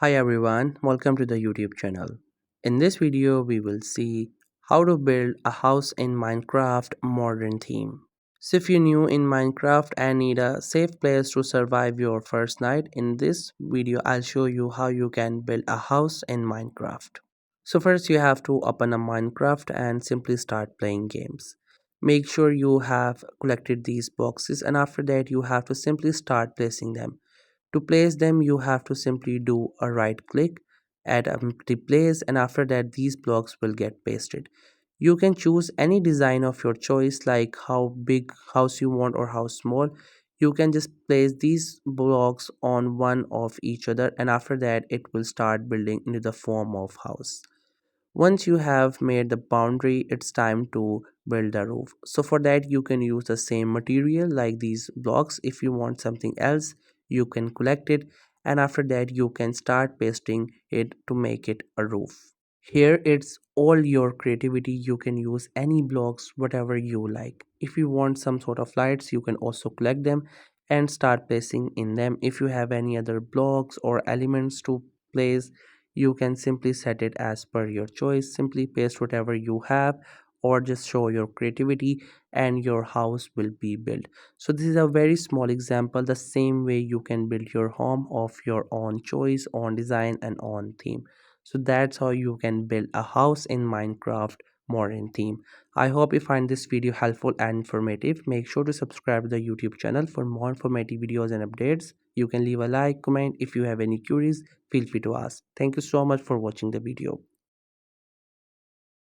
Hi everyone, welcome to the YouTube channel. In this video, we will see how to build a house in Minecraft modern theme. So if you're new in Minecraft and need a safe place to survive your first night, in this video I'll show you how you can build a house in Minecraft. So first you have to open a Minecraft and simply start playing games. Make sure you have collected these boxes and after that you have to simply start placing them. To place them, you have to simply do a right click, add an empty place, and after that, these blocks will get pasted. You can choose any design of your choice, like how big house you want or how small. You can just place these blocks on one of each other, and after that, it will start building into the form of house. Once you have made the boundary, it's time to build the roof. So for that you can use the same material like these blocks. If you want something else, you can collect it and after that you can start pasting it to make it a roof. Here it's all your creativity. You can use any blocks whatever you like. If you want some sort of lights, you can also collect them and start placing in them. If you have any other blocks or elements to place, you can simply set it as per your choice. Simply paste whatever you have or just show your creativity and your house will be built. So this is a very small example, the same way you can build your home of your own choice, on design and on theme. So that's how you can build a house in Minecraft modern theme. I hope you find this video helpful and informative. Make sure to subscribe to the YouTube channel for more informative videos and updates. You can leave a like, comment. If you have any queries, feel free to ask. Thank you so much for watching the video.